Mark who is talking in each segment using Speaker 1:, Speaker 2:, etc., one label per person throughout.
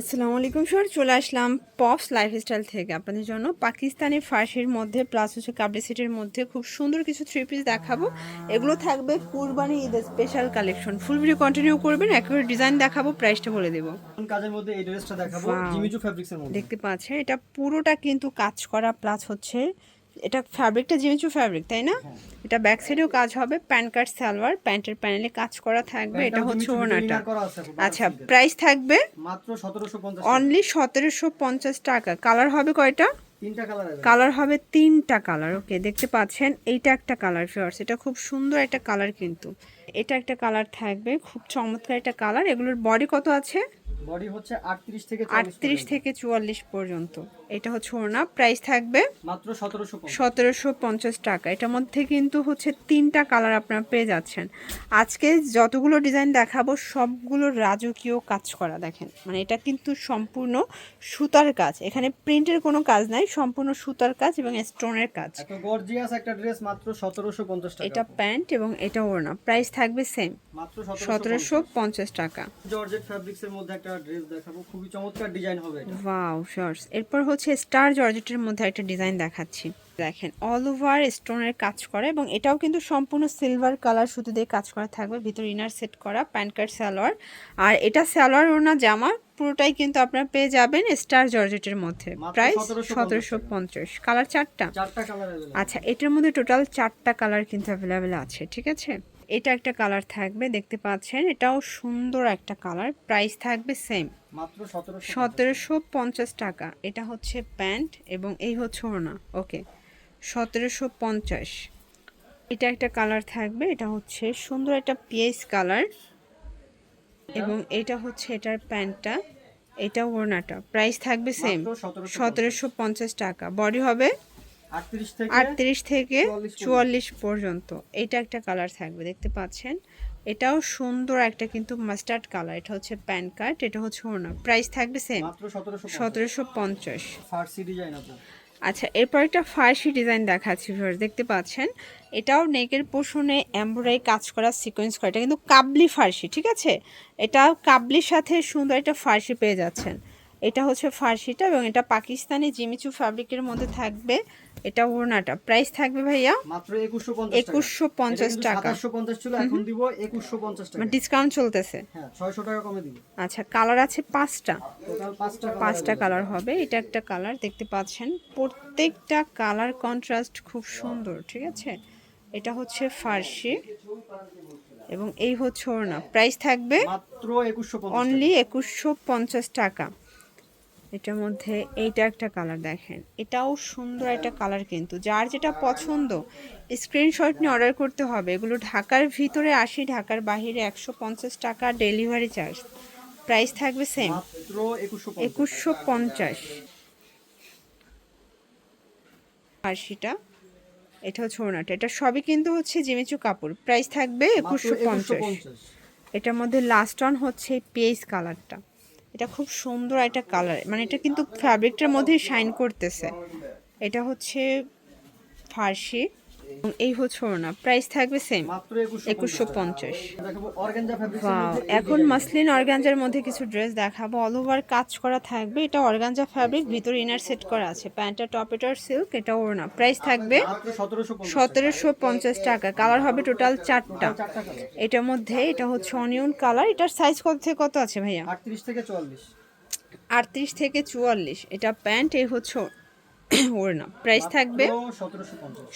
Speaker 1: আসসালামু আলাইকুম স্যার, চলে আসলাম পপস লাইফস্টাইল থেকে আপনাদের জন্য পাকিস্তানি ফার্সির মধ্যে প্লাস হচ্ছে কাবলি সেটের মধ্যে খুব সুন্দর কিছু থ্রি পিস দেখাবো। এগুলো থাকবে কুরবানি ঈদের special collection. Full video continue করবেন, একেবারে ডিজাইন দেখাবো, প্রাইসটা বলে দেবো।
Speaker 2: কাজের মধ্যে এই ড্রেসটা দেখাবো
Speaker 1: ওয়াও,
Speaker 2: জিমিচু ফ্যাব্রিক্সের মধ্যে।
Speaker 1: দেখতে পাচ্ছেন এটা পুরোটা কিন্তু কাজ করা, প্লাস হচ্ছে এটা ফ্যাব্রিকটা জিমিচু ফ্যাব্রিক, তাই না?
Speaker 2: হ্যাঁ।
Speaker 1: এটা ব্যাক সাইডেও কাজ হবে, প্যান্ট কাট সালোয়ার, প্যান্টের প্যানেলে কাজ করা থাকবে। এটা হচ্ছে ওড়নাটা। আচ্ছা, প্রাইস থাকবে
Speaker 2: মাত্র 1750
Speaker 1: অনলি 1750 টাকা। কালার হবে কয়টা?
Speaker 2: তিনটা কালার আছে।
Speaker 1: কালার হবে তিনটা কালার। ওকে, দেখতে পাচ্ছেন এইটা একটা কালার ফিয়ার্স, এটা খুব সুন্দর একটা কালার কিন্তু। এটা একটা কালার থাকবে, খুব চমৎকার একটা কালার। এগুলোর বডি কত আছে?
Speaker 2: বডি হচ্ছে 38 থেকে
Speaker 1: 38 থেকে 44 পর্যন্ত। এটা হচ্ছে ওড়না, প্রাইস থাকবে
Speaker 2: মাত্র 1750
Speaker 1: 1750 টাকা। এটার মধ্যে কিন্তু হচ্ছে তিনটা কালার আপনারা পেয়ে যাচ্ছেন। আজকে যতগুলো ডিজাইন দেখাবো সবগুলো রাজকীয় কাজ করা, দেখেন মানে এটা কিন্তু সম্পূর্ণ সুতার কাজ, এখানে প্রিন্টের কোনো কাজ নাই, সম্পূর্ণ সুতার কাজ এবং স্টোনের কাজ।
Speaker 2: এত গর্জিয়াস একটা ড্রেস মাত্র 1750 টাকা।
Speaker 1: এটা প্যান্ট এবং এটা ওড়না, প্রাইস থাকবে সেম
Speaker 2: মাত্র
Speaker 1: 1750 টাকা।
Speaker 2: জর্জেট ফ্যাব্রিক্সের মধ্যে একটা ড্রেস দেখাবো, খুবই চমৎকার ডিজাইন হবে এটা।
Speaker 1: Wow shorts. এরপর হচ্ছে স্টার জর্জেটের মধ্যে একটা ডিজাইন দেখাচ্ছি, দেখেন অল ওভার স্টোনের কাজ করা এবং এটাও কিন্তু সম্পূর্ণ সিলভার কালার সুতো দিয়ে কাজ করা থাকবে। ভিতর ইনার সেট করা, প্যান্ট কাট সালোয়ার, আর এটা সালোয়ার ওড়না জামা পুরোটাই কিন্তু আপনারা পেয়ে যাবেন স্টার জর্জেটের মধ্যে। প্রাইস 1750। কালার চারটা। আচ্ছা, এটার মধ্যে টোটাল চারটা কালার কিন্তু অ্যাভেলেবেল আছে, ঠিক আছে? এটা একটা কালার থাকবে, দেখতে পাচ্ছেন এটাও সুন্দর একটা কালার। প্রাইস থাকবে সেম
Speaker 2: মাত্র
Speaker 1: 1750 টাকা। এটা হচ্ছে প্যান্ট এবং এই হচ্ছে ওড়না। ওকে, 1750। এটা একটা কালার থাকবে, এটা হচ্ছে সুন্দর একটা পিএস কালার এবং এটা হচ্ছে এটার প্যান্টটা, এটা ওড়নাটা। প্রাইস থাকবে সেম 1750 টাকা। বডি হবে 38 থেকে 44 পর্যন্ত। এটা একটা কালার থাকবে, দেখতে পাচ্ছেন এটাও সুন্দর একটা কিন্তু মাস্টার্ড কালার। এটা হচ্ছে প্যান কার্ড, এটা হচ্ছে ওড়না। প্রাইস থাকবে সেম 1750।
Speaker 2: ফার্সি ডিজাইন আপনার।
Speaker 1: আচ্ছা, এরপর একটা ফার্সি ডিজাইন দেখাচ্ছি ভিউয়ার্স, দেখতে পাচ্ছেন এটাও নেকের পোর্শনে এমব্রয়ডারি কাজ করা, সিকোয়েন্স করা। এটা কিন্তু কাবলি ফার্সি, ঠিক আছে? এটা কাবলির সাথে সুন্দর একটা ফার্সি পেয়ে যাচ্ছেন। এটা হচ্ছে ফার্সিটা এবং এটা পাকিস্তানি জিমিচু ফ্যাব্রিকের মধ্যে থাকবে। এটা ওড়নাটা। প্রাইস থাকবে ভাইয়া
Speaker 2: মাত্র 2150
Speaker 1: টাকা।
Speaker 2: 2750 ছিল, এখন দিব 2150 টাকা।
Speaker 1: ডিসকাউন্ট চলতেছে।
Speaker 2: হ্যাঁ, 600 টাকা কমে দিব।
Speaker 1: আচ্ছা, কালার আছে পাঁচটা,
Speaker 2: টোটাল 5টা
Speaker 1: পাঁচটা কালার হবে। এটা একটা কালার, দেখতে পাচ্ছেন প্রত্যেকটা কালার কন্ট্রাস্ট খুব সুন্দর, ঠিক আছে? এটা হচ্ছে ফার্সি এবং এই হচ্ছে ওড়না। প্রাইস থাকবে
Speaker 2: মাত্র 2150
Speaker 1: অনলি 2150 টাকা। এটার মধ্যে এইটা একটা কালার, দেখেন এটাও সুন্দর একটা কালার কিন্তু। যার যেটা পছন্দ স্ক্রিনশট নিয়ে অর্ডার করতে হবে। এগুলো ঢাকার ভিতরে 80, ঢাকার বাইরে 150 টাকা ডেলিভারি চার্জ। প্রাইস থাকবে সেম
Speaker 2: মাত্র
Speaker 1: 2150। ফার্সিটা, এটা হচ্ছে ওড়নাটা। এটা সবই কিন্তু হচ্ছে জিমিচু কাপড়। প্রাইস থাকবে 2150। এটার মধ্যে লাস্ট অন হচ্ছে পেজ কালারটা। এটা খুব সুন্দর একটা কালার, মানে এটা কিন্তু ফ্যাব্রিকটার মধ্যেই শাইন করতেছে। এটা হচ্ছে ফার্সি এবং এই হচ্ছে ওড়না। প্রাইস থাকবে সেম 2150।
Speaker 2: দেখাবো অর্গানজা ফ্যাব্রিক্সের
Speaker 1: ওয়াও,
Speaker 2: মধ্যে।
Speaker 1: এখন মাসলিন অর্গানজার মধ্যে কিছু ড্রেস দেখাবো। অল ওভার কাজ করা থাকবে। এটা অর্গানজা ফ্যাব্রিক, ভিতরে ইনার সেট করা আছে। প্যান্টটা টপেটার সিল্ক, এটা ওড়না। প্রাইস থাকবে
Speaker 2: মাত্র 1750
Speaker 1: 1750 টাকা। কালার হবে টোটাল চারটা। এটার মধ্যে এটা হচ্ছে অনিয়ন কালার। এটার সাইজ কত থেকে কত আছে ভাইয়া?
Speaker 2: 38 থেকে 44।
Speaker 1: 38 থেকে 44। এটা প্যান্ট, এই হচ্ছে ওড়না। প্রাইস থাকবে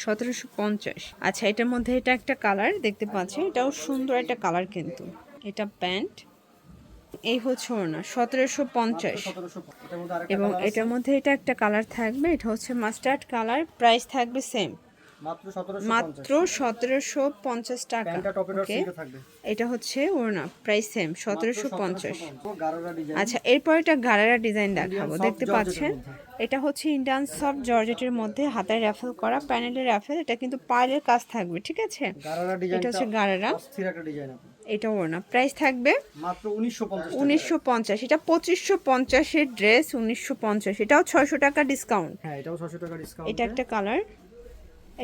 Speaker 1: 1750। আচ্ছা, এটার মধ্যে এটা একটা কালার, দেখতে পাচ্ছেন এটাও সুন্দর একটা কালার কিন্তু। এটা প্যান্ট, এই হচ্ছে ওড়না। 1750। এবং এটার মধ্যে এটা একটা কালার থাকবে, এটা হচ্ছে মাস্টার্ড কালার। প্রাইস থাকবে সেম মাত্র 1750 টাকা। ওকে, এটা হচ্ছে ওড়না। Price same 1750। আচ্ছা, এরপর এটা গারারা ডিজাইন দেখাবো, দেখতে পাচ্ছেন এটা হচ্ছে ইন্ডিয়ান সফট জর্জেটের মধ্যে হাতায় র্যাফেল করা, প্যানেলের র্যাফেল। এটা কিন্তু পায়ের কাজ থাকবে, ঠিক আছে? এটা হচ্ছে গারারা, এটা ওড়না। প্রাইস থাকবে
Speaker 2: মাত্র
Speaker 1: 1950। এটা 2550 এর ড্রেস 1950। এটাও 600 টাকা ডিসকাউন্ট।
Speaker 2: হ্যাঁ, এটাও 600 টাকা ডিসকাউন্ট।
Speaker 1: এটা একটা কালার,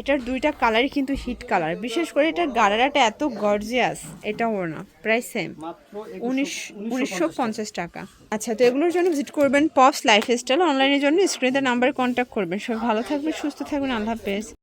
Speaker 1: এটার দুইটা কালারই কিন্তু হিট কালার, বিশেষ করে এটার গারারাটা এত গর্জিয়াস। এটা ওড়না প্রাইস সেম,
Speaker 2: মাত্র
Speaker 1: 1950 টাকা। আচ্ছা, তো এগুলোর জন্য ভিজিট করবেন পপস লাইফস্টাইল। অনলাইনের জন্য স্ক্রিনের নাম্বারে কন্ট্যাক্ট করবেন। সবাই ভালো থাকবেন, সুস্থ থাকবেন, আল্লাহ হাফেজ।